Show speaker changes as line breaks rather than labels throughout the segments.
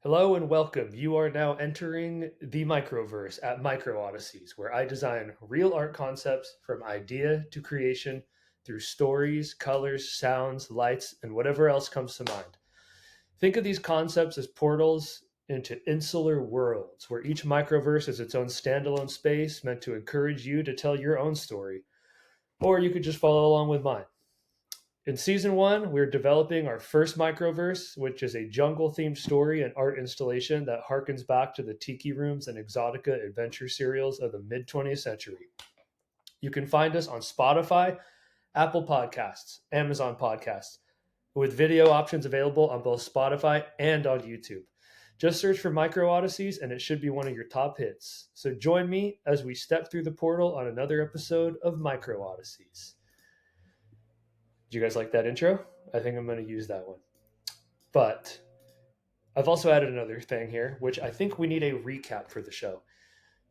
Hello and welcome. You are now entering the microverse at Micro Odysseys, where I design real art concepts from idea to creation through stories, colors, sounds, lights, and whatever else comes to mind. Think of these concepts as portals into insular worlds, where each microverse is its own standalone space meant to encourage you to tell your own story, or you could just follow along with mine. In season one, we're developing our first microverse, which is a jungle themed story and art installation that harkens back to the Tiki Rooms and Exotica adventure serials of the mid 20th century. You can find us on Spotify, Apple Podcasts, Amazon Podcasts, with video options available on both Spotify and on YouTube. Just search for Micro Odysseys and it should be one of your top hits. So join me as we step through the portal on another episode of Micro Odysseys. Did you guys like that intro? I think I'm going to use that one. But I've also added another thing here, which I think we need a recap for the show.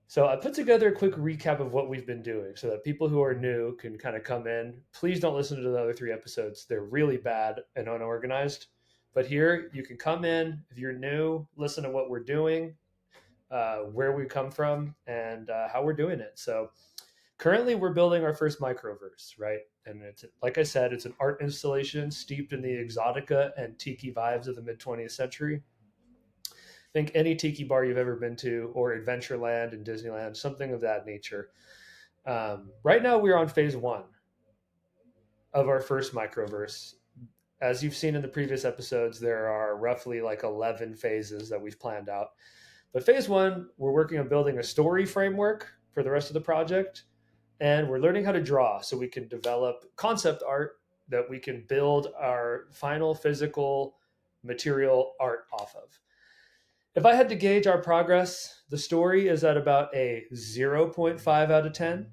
So I put together a quick recap of what we've been doing so that people who are new can kind of come in. Please don't listen to the other 3 episodes. They're really bad and unorganized. But here you can come in. If you're new, listen to what we're doing, where we come from, and how we're doing it. So currently we're building our first microverse, right? And it's, like I said, it's an art installation steeped in the exotica and tiki vibes of the mid 20th century. Think any tiki bar you've ever been to, or Adventureland and Disneyland, something of that nature. Right now, we're on phase one of our first microverse. As you've seen in the previous episodes, there are roughly like 11 phases that we've planned out. But phase one, we're working on building a story framework for the rest of the project. And we're learning how to draw so we can develop concept art that we can build our final physical material art off of. If I had to gauge our progress, the story is at about a 0.5 out of 10,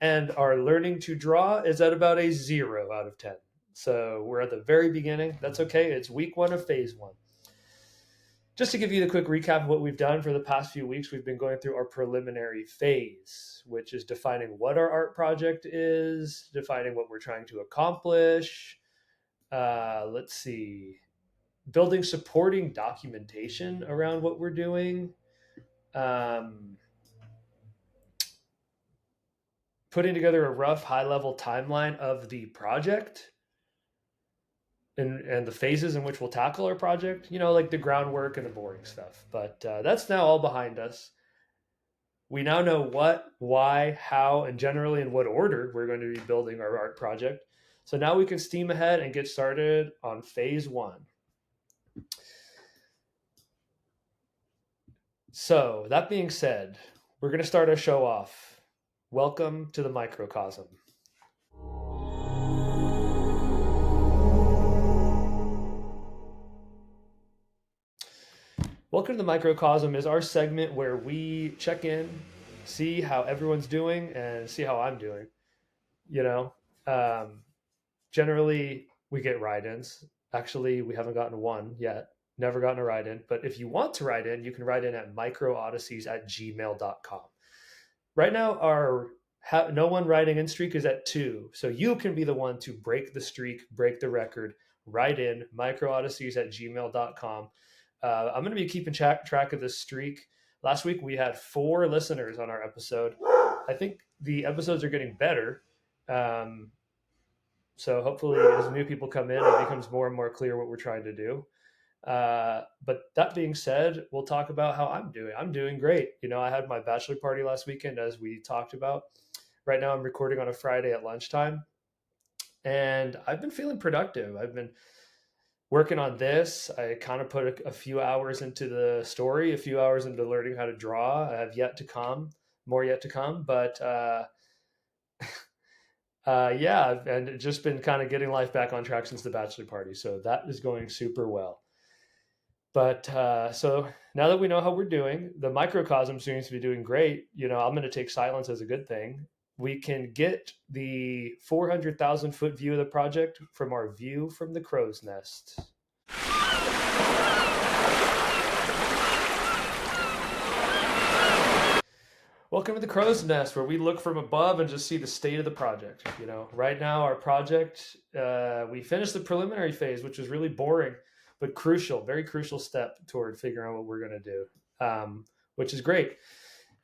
and our learning to draw is at about a 0 out of 10. So we're at the very beginning. That's okay. It's week one of phase one. Just to give you the quick recap of what we've done for the past few weeks, we've been going through our preliminary phase, which is defining what our art project is, defining what we're trying to accomplish. Let's see, building supporting documentation around what we're doing, putting together a rough high-level timeline of the project and the phases in which we'll tackle our project, like the groundwork and the boring stuff. But that's now all behind us. We now know what, why, how, and generally in what order we're going to be building our art project. So now we can steam ahead and get started on phase one. So that being said, we're going to start our show off. Welcome to the microcosm. Welcome to the microcosm is our segment where we check in, see how everyone's doing, and see how I'm doing. Generally we get write-ins. Actually, we haven't gotten one yet. Never gotten a write-in. But if you want to write in, you can write in at microodysseys@gmail.com. Right now, our no one writing in streak is at 2. So you can be the one to break the streak, break the record. Write in microodysseys@gmail.com. I'm going to be keeping track of this streak. Last week, we had 4 listeners on our episode. I think the episodes are getting better. So hopefully, as new people come in, it becomes more and more clear what we're trying to do. But that being said, we'll talk about how I'm doing. I'm doing great. I had my bachelor party last weekend, as we talked about. Right now, I'm recording on a Friday at lunchtime. And I've been feeling productive. I've been working on this. I kind of put a few hours into the story, a few hours into learning how to draw. I have yet to come, more yet to come, but yeah, and just been kind of getting life back on track since the bachelor party. So that is going super well. But so now that we know how we're doing, the microcosm seems to be doing great. I'm going to take silence as a good thing. We can get the 400,000 foot view of the project from our view from the crow's nest. Welcome to the crow's nest, where we look from above and just see the state of the project. Right now our project, we finished the preliminary phase, which was really boring. but crucial, very crucial step toward figuring out what we're going to do, which is great.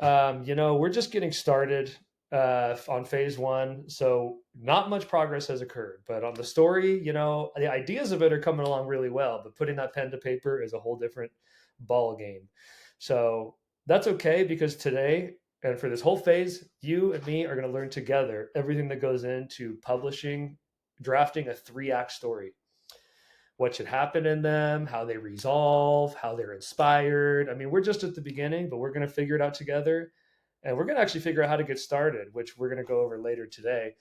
We're just getting started on phase one, so not much progress has occurred. But on the story, the ideas of it are coming along really well. But putting that pen to paper is a whole different ball game. So that's okay because today and for this whole phase, you and me are going to learn together everything that goes into publishing, drafting a 3-act story. What should happen in them, how they resolve, how they're inspired. I mean, we're just at the beginning, but we're going to figure it out together. And we're going to actually figure out how to get started, which we're going to go over later today.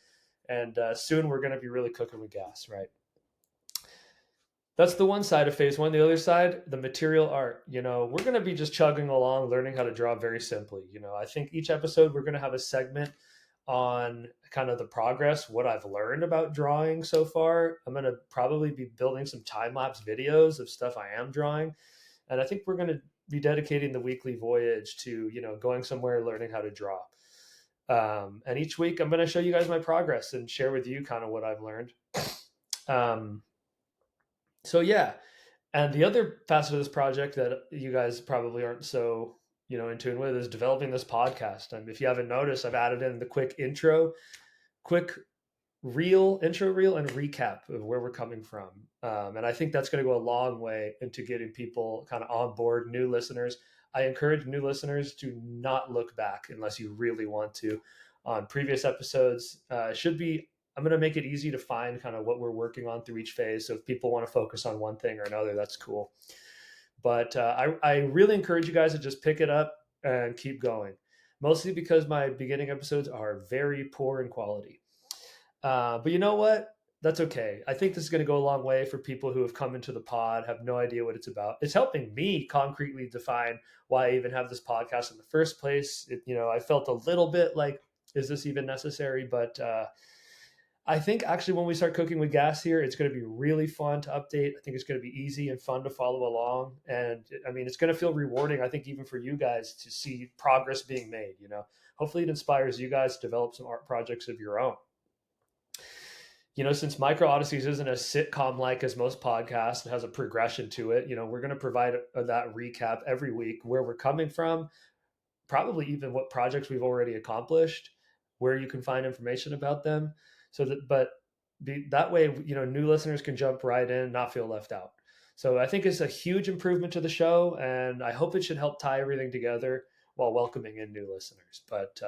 And soon we're going to be really cooking with gas, right? That's the one side of phase one. The other side, the material art. We're going to be just chugging along, learning how to draw very simply. I think each episode we're going to have a segment on kind of the progress, what I've learned about drawing so far. I'm going to probably be building some time lapse videos of stuff I am drawing. And I think we're going to be dedicating the weekly voyage to, going somewhere, learning how to draw. And each week I'm going to show you guys my progress and share with you kind of what I've learned. So yeah. And the other facet of this project that you guys probably aren't so in tune with is developing this podcast. And if you haven't noticed, I've added in the quick intro, quick intro reel and recap of where we're coming from. And I think that's going to go a long way into getting people kind of on board, new listeners. I encourage new listeners to not look back unless you really want to on previous episodes. I'm going to make it easy to find kind of what we're working on through each phase. So if people want to focus on one thing or another, that's cool. But I really encourage you guys to just pick it up and keep going, mostly because my beginning episodes are very poor in quality. But you know what? That's okay. I think this is going to go a long way for people who have come into the pod, have no idea what it's about. It's helping me concretely define why I even have this podcast in the first place. I felt a little bit like, is this even necessary? But I think actually when we start cooking with gas here, it's going to be really fun to update. I think it's going to be easy and fun to follow along. And I mean, it's going to feel rewarding, I think, even for you guys to see progress being made. Hopefully it inspires you guys to develop some art projects of your own. Since Micro Odysseys isn't as sitcom like as most podcasts, it has a progression to it. We're going to provide that recap every week, where we're coming from, probably even what projects we've already accomplished, where you can find information about them. That way, new listeners can jump right in, not feel left out. So I think it's a huge improvement to the show, and I hope it should help tie everything together while welcoming in new listeners. But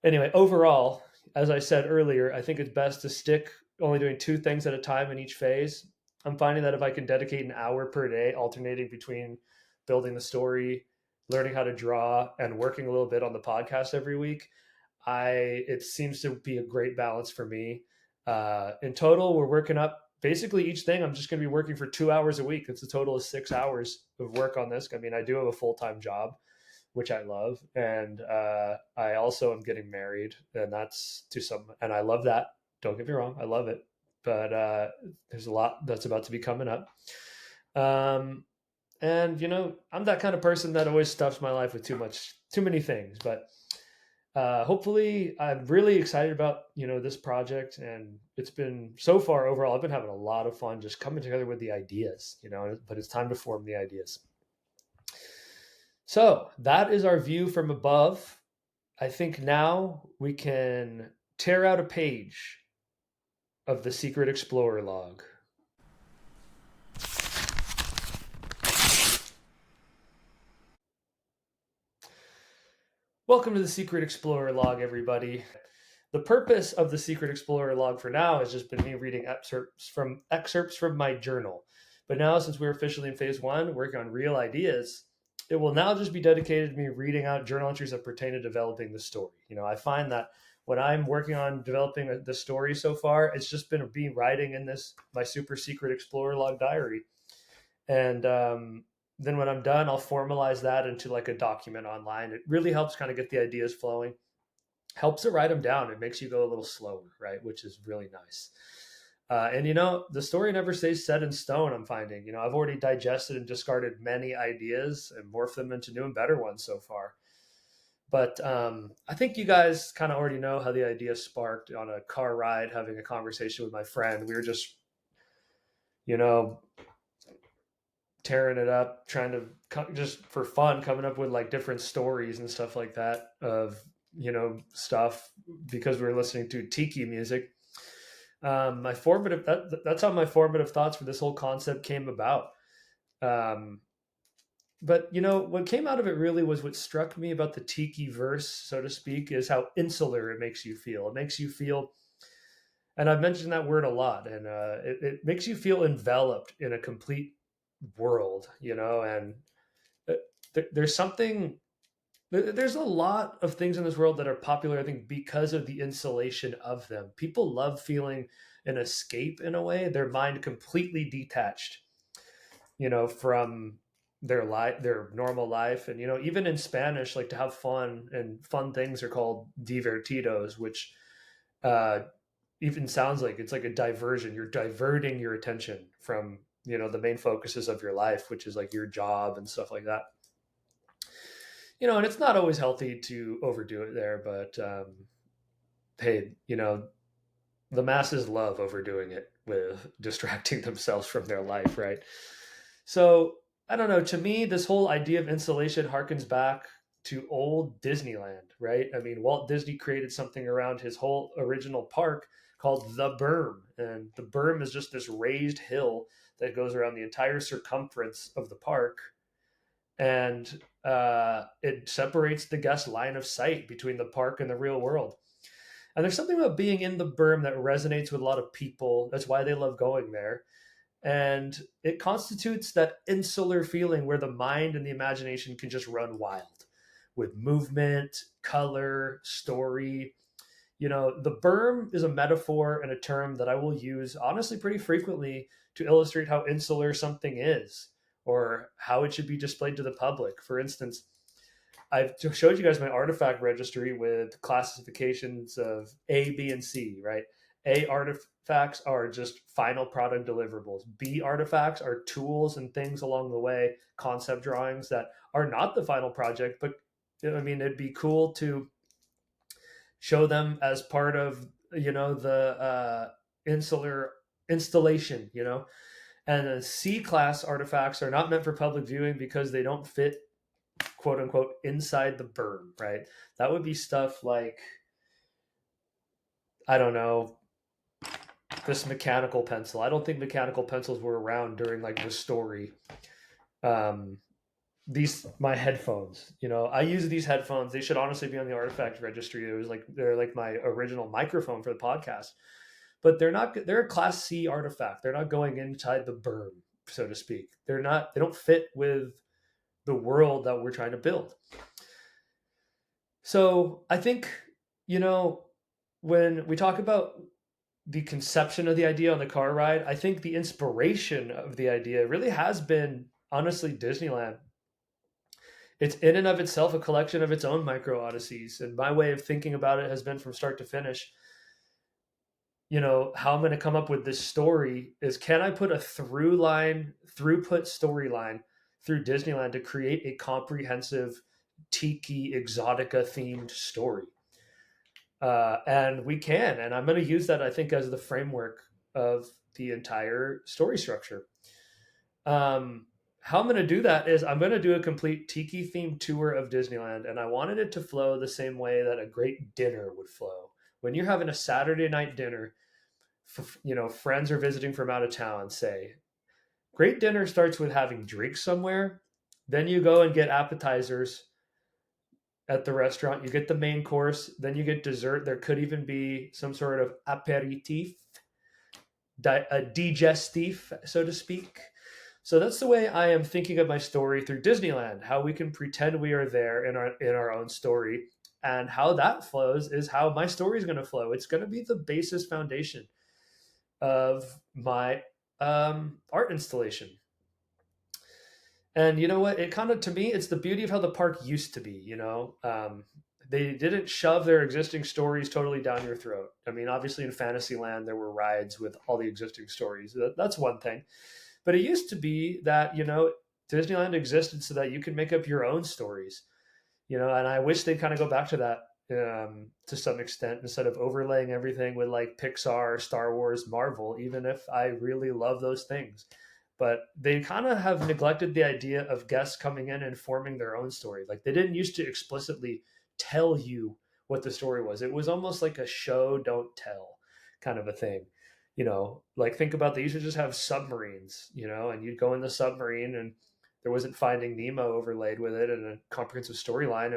anyway, overall, as I said earlier, I think it's best to stick only doing 2 things at a time in each phase. I'm finding that if I can dedicate an hour per day, alternating between building the story, learning how to draw, and working a little bit on the podcast every week, it seems to be a great balance for me. In total, we're working up basically each thing. I'm just going to be working for 2 hours a week. It's a total of 6 hours of work on this. I mean, I do have a full-time job, which I love. And I also am getting married, and and I love that. Don't get me wrong. I love it. But there's a lot that's about to be coming up. And I'm that kind of person that always stuffs my life with too many things, but hopefully I'm really excited about this project, and it's been so far overall I've been having a lot of fun just coming together with the ideas, but it's time to form the ideas. So that is our view from above. I think now we can tear out a page of the Secret Explorer log. Welcome to the Secret Explorer log, everybody. The purpose of the Secret Explorer log for now has just been me reading excerpts from my journal. But now, since we're officially in phase one, working on real ideas, it will now just be dedicated to me reading out journal entries that pertain to developing the story. I find that when I'm working on developing the story so far, it's just been me writing in my super secret Explorer log diary. And then when I'm done, I'll formalize that into like a document online. It really helps kind of get the ideas flowing. Helps to write them down. It makes you go a little slower, right? Which is really nice. And the story never stays set in stone, I'm finding. I've already digested and discarded many ideas and morphed them into new and better ones so far. But I think you guys kind of already know how the idea sparked on a car ride, having a conversation with my friend. We were just, tearing it up, trying to just for fun, coming up with like different stories and stuff like that of stuff because we were listening to tiki music. My formative that's how my formative thoughts for this whole concept came about. Um, but what came out of it really was what struck me about the tiki verse, so to speak, is how insular it makes you feel. It makes you feel, and I've mentioned that word a lot, and it makes you feel enveloped in a complete world, and uh, there's something. There's a lot of things in this world that are popular, I think, because of the insulation of them. People love feeling an escape in a way, their mind completely detached, from their normal life. And even in Spanish, like to have fun, and fun things are called divertidos, which uh, even sounds like it's like a diversion. You're diverting your attention from the main focuses of your life, which is like your job and stuff like that. And it's not always healthy to overdo it there, but hey, the masses love overdoing it with distracting themselves from their life, right? So I don't know. To me, this whole idea of insulation harkens back to old Disneyland, right? I mean, Walt Disney created something around his whole original park called the Berm. And the Berm is just this raised hill that goes around the entire circumference of the park. And it separates the guest line of sight between the park and the real world. And there's something about being in the Berm that resonates with a lot of people. That's why they love going there. And it constitutes that insular feeling where the mind and the imagination can just run wild with movement, color, story. The berm is a metaphor and a term that I will use honestly pretty frequently to illustrate how insular something is or how it should be displayed to the public. For instance, I've showed you guys my artifact registry with classifications of A, B, and C, right? A artifacts are just final product deliverables. B artifacts are tools and things along the way, concept drawings that are not the final project, but I mean, it'd be cool to show them as part of the insular installation. And the C class artifacts are not meant for public viewing because they don't fit, quote unquote, inside the berm, right? That would be stuff like, I don't know, this mechanical pencil. I don't think mechanical pencils were around during like the story. Um, these my headphones. I use these headphones. They should honestly be on the artifact registry. It was like they're like my original microphone for the podcast, but they're not. They're a class C artifact. They're not going inside the berm, so to speak. They're not. They don't fit with the world that we're trying to build. So I think when we talk about the conception of the idea on the car ride, I think the inspiration of the idea really has been honestly Disneyland. It's in and of itself a collection of its own micro odysseys. And my way of thinking about it has been from start to finish. How I'm going to come up with this story is, can I put a throughput storyline through Disneyland to create a comprehensive tiki exotica themed story? And we can, and I'm going to use that, I think, as the framework of the entire story structure. How I'm going to do that is I'm going to do a complete tiki themed tour of Disneyland, and I wanted it to flow the same way that a great dinner would flow. When you're having a Saturday night dinner, friends are visiting from out of town, say, great dinner starts with having drinks somewhere. Then you go and get appetizers at the restaurant. You get the main course, then you get dessert. There could even be some sort of aperitif, a digestif, so to speak. So that's the way I am thinking of my story through Disneyland. How we can pretend we are there in our own story, and how that flows is how my story is going to flow. It's going to be the basis foundation of my art installation. And you know what? It kind of, to me, it's the beauty of how the park used to be. They didn't shove their existing stories totally down your throat. I mean, obviously in Fantasyland there were rides with all the existing stories. That's one thing. But it used to be that Disneyland existed so that you could make up your own stories. And I wish they'd kind of go back to that to some extent, instead of overlaying everything with like Pixar, Star Wars, Marvel. Even if I really love those things, but they kind of have neglected the idea of guests coming in and forming their own story. Like they didn't used to explicitly tell you what the story was. It was almost like a show don't tell kind of a thing. Like think about, they used to just have submarines, and you'd go in the submarine and there wasn't Finding Nemo overlaid with it and a comprehensive storyline.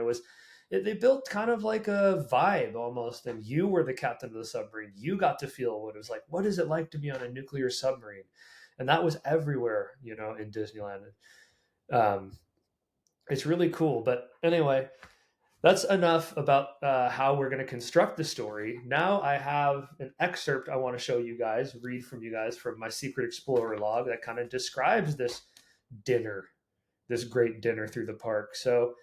They built kind of like a vibe almost, and you were the captain of the submarine. You got to feel what it was like. What is it like to be on a nuclear submarine? And that was everywhere, in Disneyland. Um, it's really cool. But anyway, that's enough about how we're going to construct the story. Now I have an excerpt I want to show you guys, read from you guys from my Secret Explorer log that kind of describes this dinner, this great dinner through the park. So,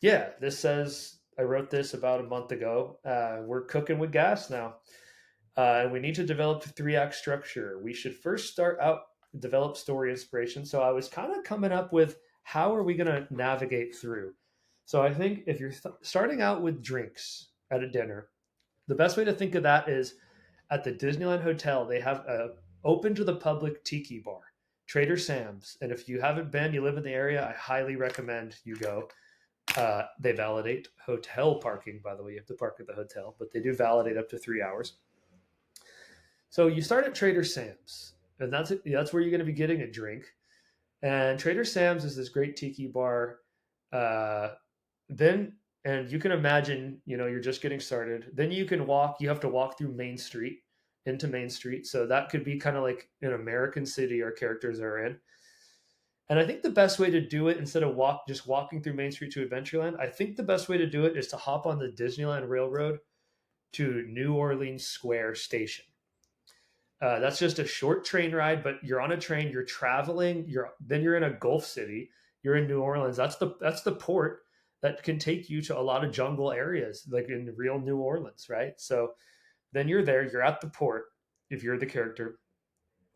yeah, this says, I wrote this about a month ago. We're cooking with gas now. And we need to develop a 3-act structure. We should first start out, develop story inspiration. So I was kind of coming up with, how are we going to navigate through? So I think if you're starting out with drinks at a dinner, the best way to think of that is at the Disneyland Hotel, they have a open to the public tiki bar, Trader Sam's. And if you haven't been, you live in the area, I highly recommend you go. They validate hotel parking, by the way. You have to park at the hotel, but they do validate up to 3 hours. So you start at Trader Sam's, and that's where you're going to be getting a drink. And Trader Sam's is this great tiki bar. And you can imagine, you're just getting started. Then you have to walk through Main Street into Main Street. So that could be kind of like an American city our characters are in. And I think the best way to do it, instead of just walking through Main Street to Adventureland, I think the best way to do it is to hop on the Disneyland Railroad to New Orleans Square Station. That's just a short train ride, but you're on a train, you're traveling, then you're in a Gulf city, you're in New Orleans. That's the port that can take you to a lot of jungle areas, like in real New Orleans, right? So then you're there, you're at the port if you're the character.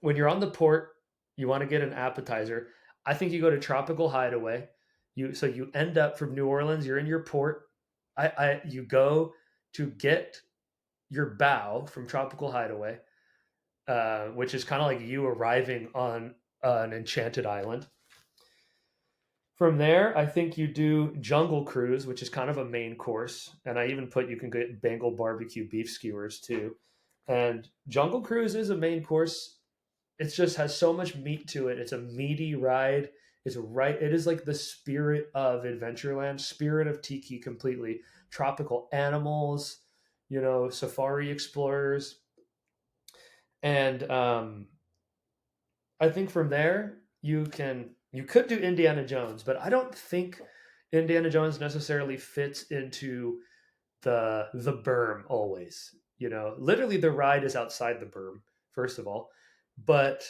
When you're on the port, you want to get an appetizer. I think you go to Tropical Hideaway. You end up from New Orleans, you're in your port. You go to get your bow from Tropical Hideaway, which is kind of like you arriving on an enchanted island. From there, I think you do Jungle Cruise, which is kind of a main course. And I even you can get Bengal barbecue beef skewers too. And Jungle Cruise is a main course. It just has so much meat to it. It's a meaty ride. It is like the spirit of Adventureland, spirit of Tiki completely. Tropical animals, safari explorers. And I think from there you could do Indiana Jones, but I don't think Indiana Jones necessarily fits into the berm always. Literally the ride is outside the berm, first of all. But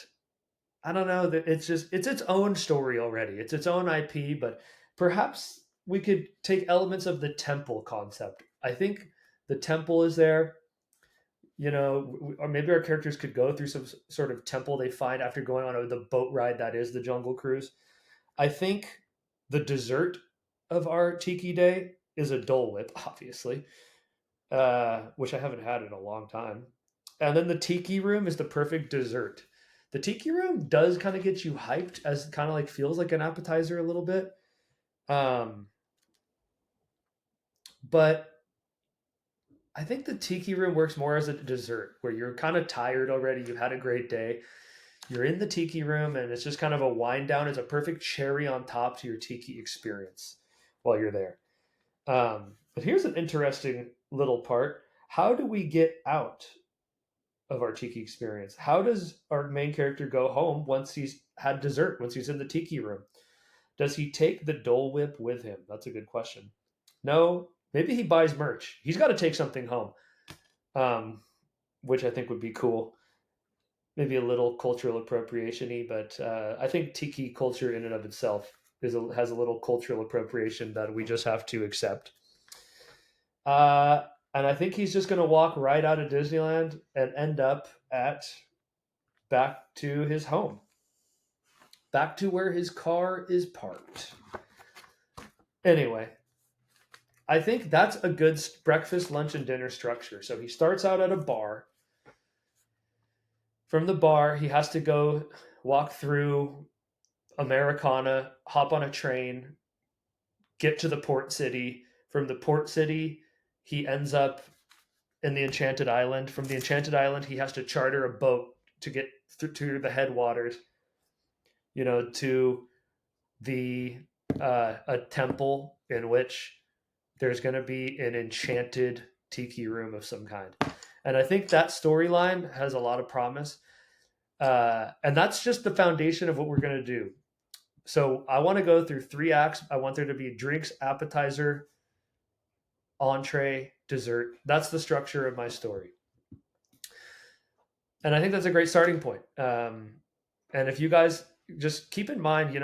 I don't know, that it's its own story already. It's its own IP, but perhaps we could take elements of the temple concept. I think the temple is there, or maybe our characters could go through some sort of temple they find after going on the boat ride that is the Jungle Cruise. I think the dessert of our Tiki Day is a Dole Whip, obviously, which I haven't had in a long time. And then the Tiki Room is the perfect dessert. The Tiki Room does kind of get you hyped, as kind of like feels like an appetizer a little bit. But I think the Tiki Room works more as a dessert, where you're kind of tired already. You've had a great day. You're in the Tiki Room, and it's just kind of a wind down. It's a perfect cherry on top to your Tiki experience while you're there. But here's an interesting little part. How do we get out of our Tiki experience? How does our main character go home once he's had dessert, once he's in the Tiki Room? Does he take the Dole Whip with him? That's a good question. No, maybe he buys merch. He's got to take something home, which I think would be cool. Maybe a little cultural appropriation-y, but I think Tiki culture in and of itself has a little cultural appropriation that we just have to accept. And I think he's just going to walk right out of Disneyland and end up back to his home, back to where his car is parked. Anyway, I think that's a good breakfast, lunch, and dinner structure. So he starts out at a bar. From the bar, he has to go walk through Americana, hop on a train, get to the port city. From the port city, he ends up in the Enchanted Island. From the Enchanted Island, he has to charter a boat to get to the headwaters, to the a temple in which there's going to be an enchanted tiki room of some kind. And I think that storyline has a lot of promise. And that's just the foundation of what we're going to do. So I want to go through 3 acts. I want there to be drinks, appetizer, entree, dessert. That's the structure of my story. And I think that's a great starting point. And if you guys just keep in mind,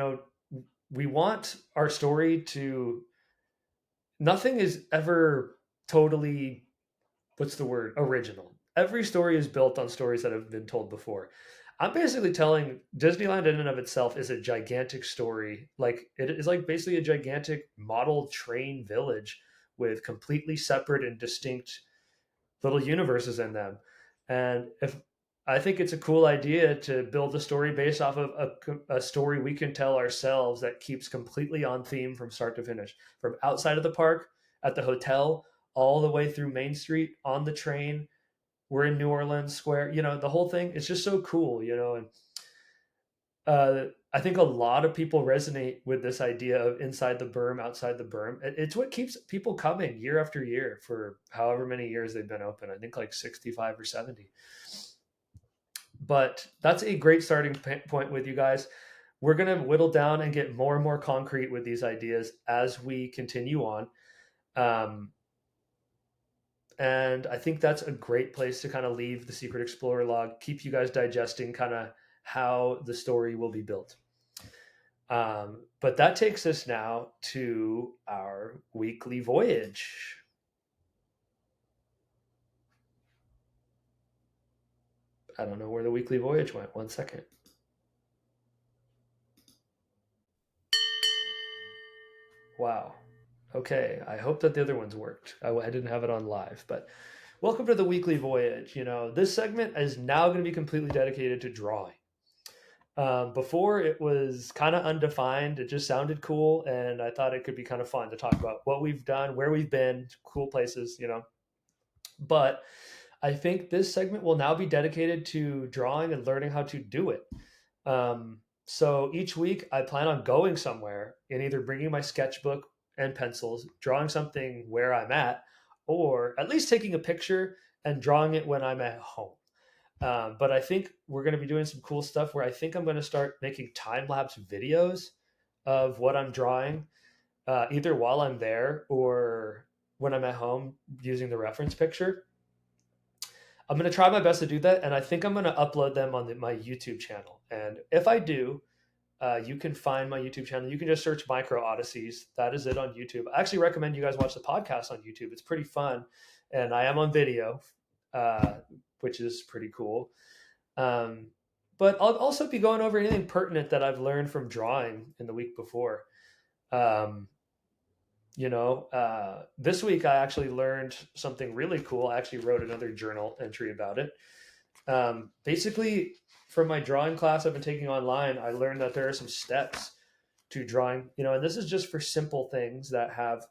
we want our story to, nothing is ever totally, what's the word, original. Every story is built on stories that have been told before. I'm basically telling Disneyland in and of itself is a gigantic story. Like it is like basically a gigantic model train village with completely separate and distinct little universes in them. And if I think it's a cool idea to build a story based off of a story we can tell ourselves that keeps completely on theme from start to finish, from outside of the park, at the hotel, all the way through Main Street, on the train. We're in New Orleans Square. The whole thing. It's just so cool. And I think a lot of people resonate with this idea of inside the berm, outside the berm. It's what keeps people coming year after year for however many years they've been open. I think like 65 or 70. But that's a great starting point with you guys. We're going to whittle down and get more and more concrete with these ideas as we continue on. And I think that's a great place to kind of leave the Secret Explorer log, keep you guys digesting kind of how the story will be built. But that takes us now to our weekly voyage. I don't know where the weekly voyage went. 1 second. Wow. Okay. I hope that the other ones worked. I didn't have it on live, but welcome to the weekly voyage. This segment is now going to be completely dedicated to drawing. Before it was kind of undefined. It just sounded cool, and I thought it could be kind of fun to talk about what we've done, where we've been, cool places, But I think this segment will now be dedicated to drawing and learning how to do it. So each week I plan on going somewhere and either bringing my sketchbook and pencils, drawing something where I'm at, or at least taking a picture and drawing it when I'm at home. But I think we're going to be doing some cool stuff where I think I'm going to start making time lapse videos of what I'm drawing, either while I'm there or when I'm at home using the reference picture. I'm going to try my best to do that, and I think I'm going to upload them on my YouTube channel. And if I do, you can find my YouTube channel. You can just search Micro Odysseys. That is it on YouTube. I actually recommend you guys watch the podcast on YouTube. It's pretty fun, and I am on video, which is pretty cool. But I'll also be going over anything pertinent that I've learned from drawing in the week before. This week I actually learned something really cool. I actually wrote another journal entry about it. Basically, from my drawing class I've been taking online, I learned that there are some steps to drawing, and this is just for simple things that have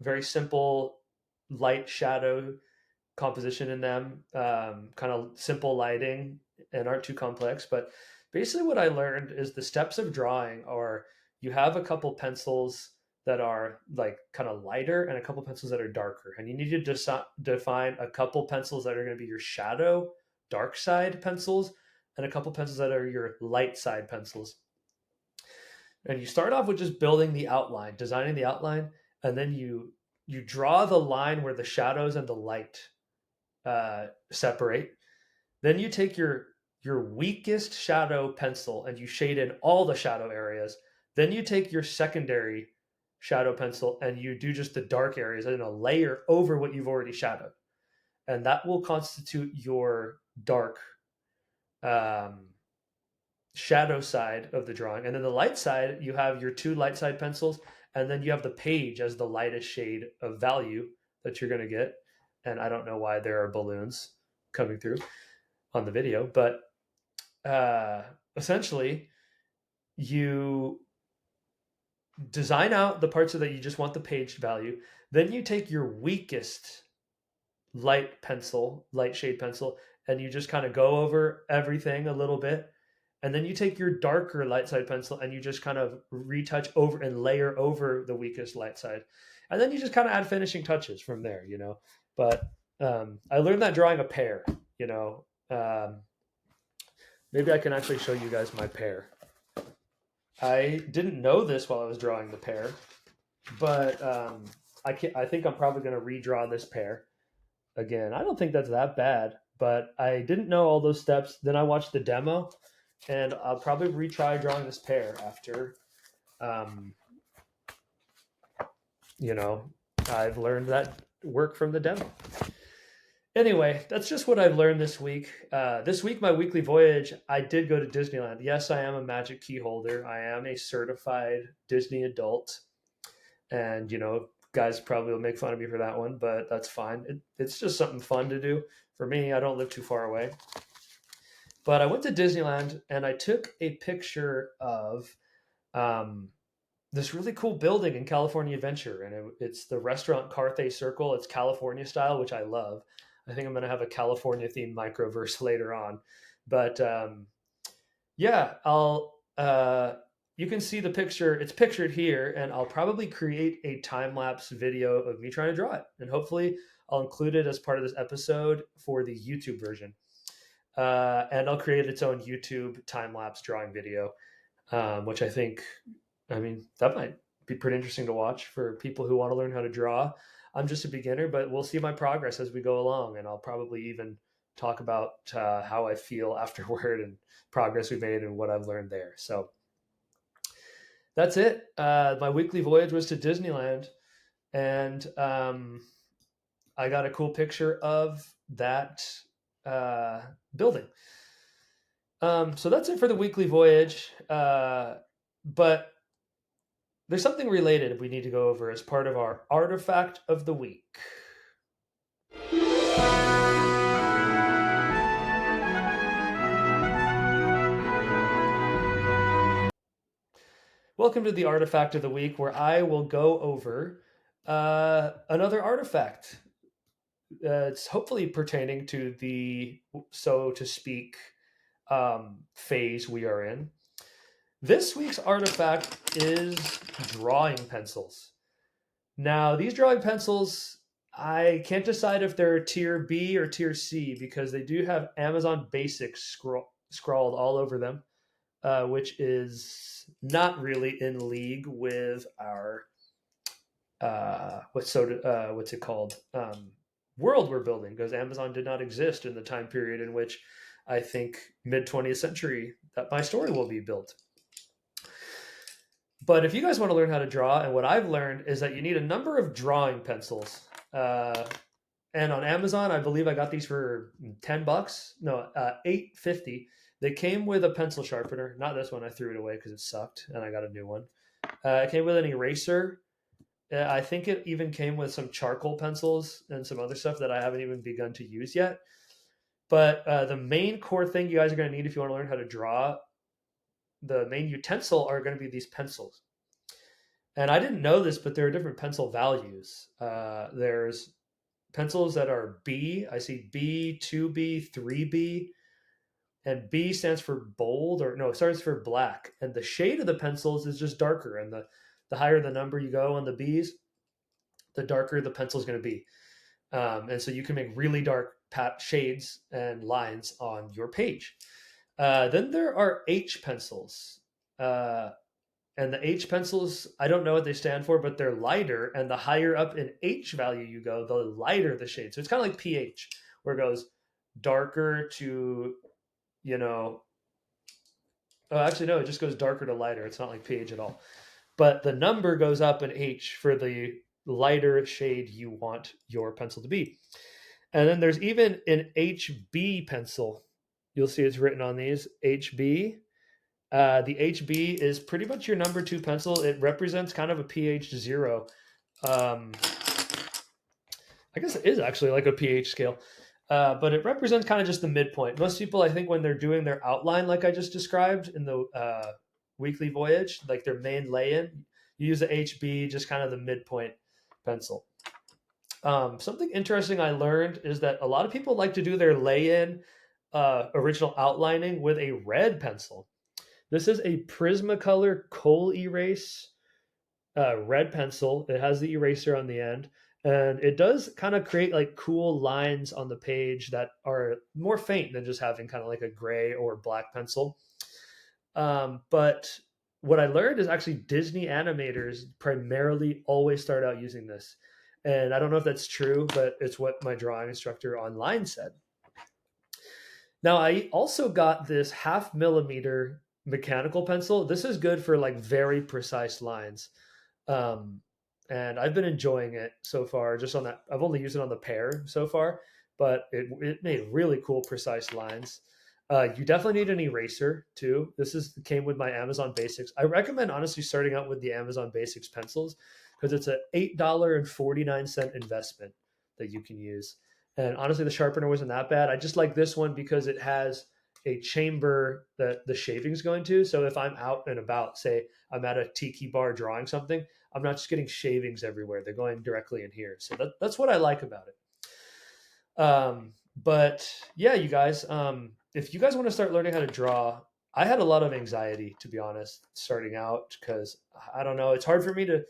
very simple light shadow composition in them, kind of simple lighting and aren't too complex. But basically what I learned is the steps of drawing are you have a couple pencils that are like kind of lighter and a couple pencils that are darker. And you need to define a couple pencils that are going to be your shadow, dark side pencils, and a couple pencils that are your light side pencils. And you start off with just building the outline, designing the outline, and then you draw the line where the shadows and the light separate. Then you take your weakest shadow pencil and you shade in all the shadow areas. Then you take your secondary shadow pencil and you do just the dark areas and a layer over what you've already shadowed. And that will constitute your dark shadow side of the drawing. And then the light side, you have your 2 light side pencils, and then you have the page as the lightest shade of value that you're going to get. And I don't know why there are balloons coming through. on the video, but essentially you design out the parts so that you just want the page value. Then you take your weakest light shade pencil, and you just kind of go over everything a little bit. And then you take your darker light side pencil and you just kind of retouch over and layer over the weakest light side. And then you just kind of add finishing touches from there, you know. But I learned that drawing a pear, you know. Maybe I can actually show you guys my pear. I didn't know this while I was drawing the pear, but I think I'm probably going to redraw this pear again. I don't think that's that bad, but I didn't know all those steps. Then I watched the demo, and I'll probably retry drawing this pear after, you know, I've learned that work from the demo. Anyway, that's just what I've learned this week. This week, my weekly voyage, I did go to Disneyland. Yes, I am a Magic Key holder. I am a certified Disney adult. And, you know, guys probably will make fun of me for that one, but that's fine. It's just something fun to do. For me, I don't live too far away. But I went to Disneyland and I took a picture of this really cool building in California Adventure. And it's the restaurant Carthay Circle. It's California style, which I love. I think I'm going to have a California themed microverse later on. But yeah, you can see the picture. It's pictured here, and I'll probably create a time-lapse video of me trying to draw it. And hopefully I'll include it as part of this episode for the YouTube version. And I'll create its own YouTube time-lapse drawing video, which I mean, that might be pretty interesting to watch for people who want to learn how to draw. I'm just a beginner, but we'll see my progress as we go along, and I'll probably even talk about how I feel afterward and progress we made and what I've learned there. So that's it. My weekly voyage was to Disneyland, and I got a cool picture of that building. So that's it for the weekly voyage. But there's something related we need to go over as part of our artifact of the week. Welcome to the artifact of the week, where I will go over another artifact. It's hopefully pertaining to the, so to speak, phase we are in. This week's artifact is drawing pencils. Now, these drawing pencils, I can't decide if they're tier B or tier C because they do have Amazon Basics scrawled all over them, which is not really in league with our what's it called, world we're building, because Amazon did not exist in the time period in which I think mid 20th century that my story will be built. But if you guys want to learn how to draw, and what I've learned is that you need a number of drawing pencils. And on Amazon, I believe I got these for $10. No, $8.50. They came with a pencil sharpener. Not this one. I threw it away because it sucked, and I got a new one. It came with an eraser. I think it even came with some charcoal pencils and some other stuff that I haven't even begun to use yet. But the main core thing you guys are going to need if you want to learn how to draw, the main utensil, are going to be these pencils. And I didn't know this, but there are different pencil values. There's pencils that are B. I see B, 2B, 3B. And B stands for bold, or no, it stands for black. And the shade of the pencils is just darker. And the higher the number you go on the Bs, the darker the pencil is going to be. And so you can make really dark shades and lines on your page. Then there are H pencils. And the H pencils, I don't know what they stand for, but they're lighter. And the higher up in H value you go, the lighter the shade. So it's kind of like pH, where it goes darker to, you know, oh, actually, no, it just goes darker to lighter. It's not like pH at all. But the number goes up in H for the lighter shade you want your pencil to be. And then there's even an HB pencil. You'll see it's written on these, HB. The HB is pretty much your number 2 pencil. It represents kind of a pH 0. I guess it is actually like a pH scale. But it represents kind of just the midpoint. Most people, I think, when they're doing their outline, like I just described in the weekly voyage, like their main lay-in, you use the HB, just kind of the midpoint pencil. Something interesting I learned is that a lot of people like to do their lay-in original outlining with a red pencil. This is a Prismacolor Kohl Erase red pencil. It has the eraser on the end, and it does kind of create like cool lines on the page that are more faint than just having kind of like a gray or black pencil. But what I learned is actually Disney animators primarily always start out using this. And I don't know if that's true, but it's what my drawing instructor online said. Now, I also got this 0.5 mm mechanical pencil. This is good for like very precise lines. Um, and I've been enjoying it so far. Just on that, I've only used it on the pear so far, but it made really cool, precise lines. You definitely need an eraser too. Came with my Amazon Basics. I recommend honestly starting out with the Amazon Basics pencils because it's an $8.49 investment that you can use. And honestly, the sharpener wasn't that bad. I just like this one because it has a chamber that the shavings go into. So if I'm out and about, say I'm at a tiki bar drawing something, I'm not just getting shavings everywhere. They're going directly in here. So that's what I like about it. But yeah, you guys, if you guys want to start learning how to draw, I had a lot of anxiety, to be honest, starting out because I don't know. It's hard for me to,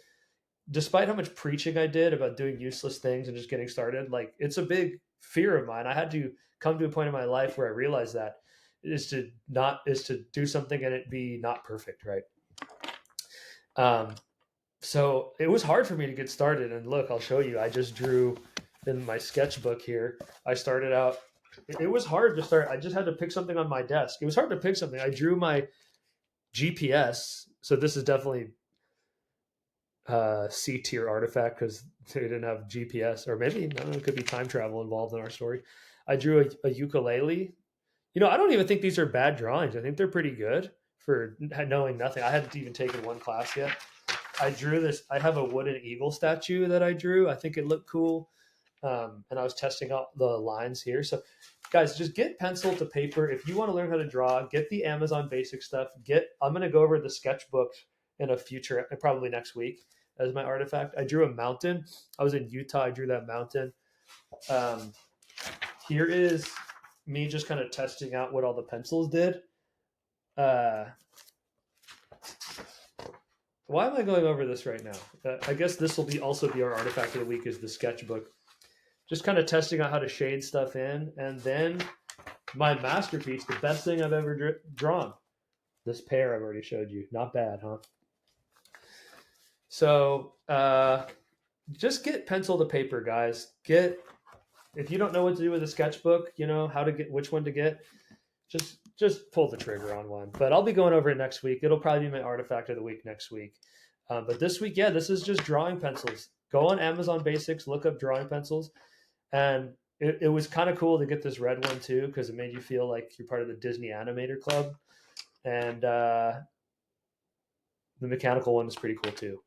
despite how much preaching I did about doing useless things and just getting started, like it's a big fear of mine. I had to come to a point in my life where I realized that is to do something and it be not perfect, right? So it was hard for me to get started. And look, I'll show you. I just drew in my sketchbook here. I started out. It was hard to start. I just had to pick something on my desk. It was hard to pick something. I drew my GPS. So this is definitely C tier artifact because they didn't have GPS, or maybe I don't know, it could be time travel involved in our story. I drew a ukulele. I don't even think these are bad drawings. I think they're pretty good for knowing nothing. I hadn't even taken one class yet. I drew this. I have a wooden eagle statue that I drew. I think it looked cool. And I was testing out the lines here. So, guys, just get pencil to paper. If you want to learn how to draw, get the Amazon Basic stuff. I'm going to go over the sketchbook in a future, probably next week, as my artifact. I drew a mountain. I was in Utah. I drew that mountain. Here is me just kind of testing out what all the pencils did. Why am I going over this right now? I guess this will also be our artifact of the week is the sketchbook. Just kind of testing out how to shade stuff in. And then my masterpiece, the best thing I've ever drawn. This pear I've already showed you. Not bad, huh? So just get pencil to paper, guys. If you don't know what to do with a sketchbook, how to get which one to get, just pull the trigger on one. But I'll be going over it next week. It'll probably be my artifact of the week next week. But this week, yeah, this is just drawing pencils. Go on Amazon Basics, look up drawing pencils. And it was kind of cool to get this red one too, because it made you feel like you're part of the Disney Animator Club. And the mechanical one is pretty cool too.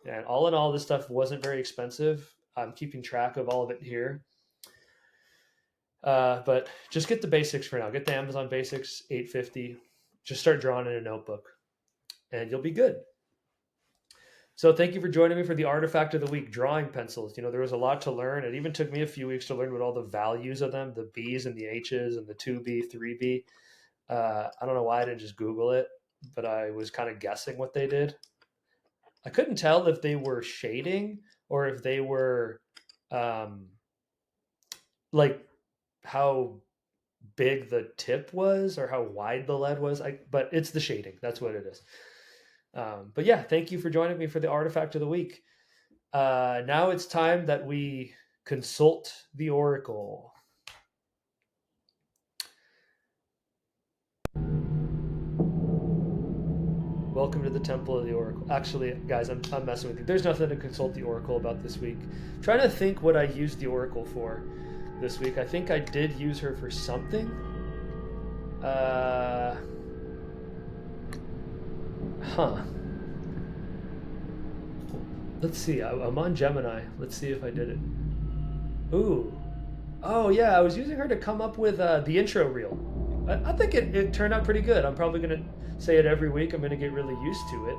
And all in all, this stuff wasn't very expensive. I'm keeping track of all of it here. But just get the basics for now. Get the Amazon Basics, $8.50. Just start drawing in a notebook, and you'll be good. So thank you for joining me for the artifact of the week, drawing pencils. There was a lot to learn. It even took me a few weeks to learn what all the values of them, the B's and the H's and the 2B, 3B. I don't know why I didn't just Google it, but I was kind of guessing what they did. I couldn't tell if they were shading or if they were like how big the tip was or how wide the lead was. But it's the shading. That's what it is. But yeah, thank you for joining me for the artifact of the week. Now it's time that we consult the Oracle. Welcome to the Temple of the Oracle. Actually, guys, I'm messing with you. There's nothing to consult the Oracle about this week. I'm trying to think what I used the Oracle for this week. I think I did use her for something. Let's see. I'm on Gemini. Let's see if I did it. Ooh. Oh yeah, I was using her to come up with the intro reel. I think it turned out pretty good. I'm probably gonna say it every week. I'm gonna get really used to it.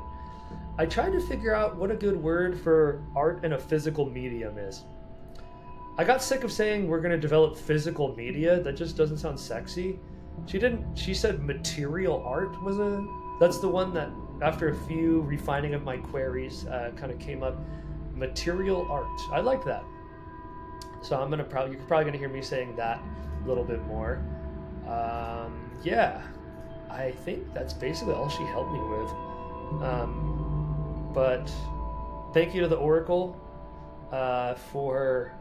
I tried to figure out what a good word for art in a physical medium is. I got sick of saying we're gonna develop physical media. That just doesn't sound sexy. She didn't. She said material art was a. That's the one that after a few refining of my queries, kind of came up. Material art. I like that. So I'm gonna probably you're probably gonna hear me saying that a little bit more. Yeah, I think that's basically all she helped me with. But thank you to the Oracle for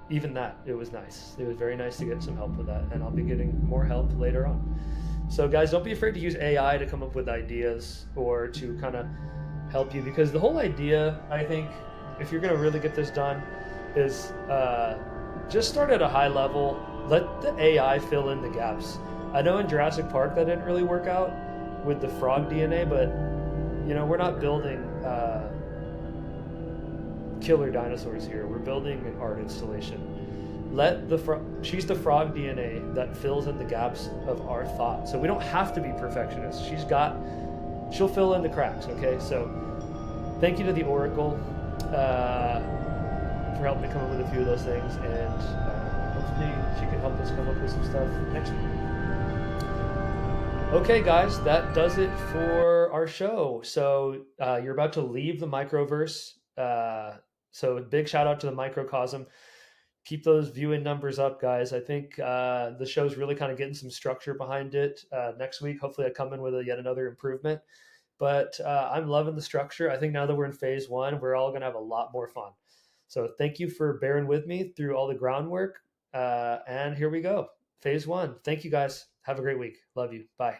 even that. It was nice. It was very nice to get some help with that, and I'll be getting more help later on. So guys, don't be afraid to use AI to come up with ideas or to kind of help you, because the whole idea, I think, if you're going to really get this done, is just start at a high level. Let the AI fill in the gaps. I know in Jurassic Park that didn't really work out with the frog DNA, but we're not building killer dinosaurs here. We're building an art installation. She's the frog DNA that fills in the gaps of our thought. So we don't have to be perfectionists. She'll fill in the cracks. Okay, so thank you to the Oracle for helping me come up with a few of those things, and hopefully she can help us come up with some stuff next week. Okay, guys, that does it for our show. So you're about to leave the microverse. So big shout out to the microcosm. Keep those viewing numbers up, guys. I think the show's really kind of getting some structure behind it. Next week, hopefully, I come in with yet another improvement. But I'm loving the structure. I think now that we're in phase one, we're all going to have a lot more fun. So thank you for bearing with me through all the groundwork. And here we go. Phase one. Thank you, guys. Have a great week. Love you. Bye.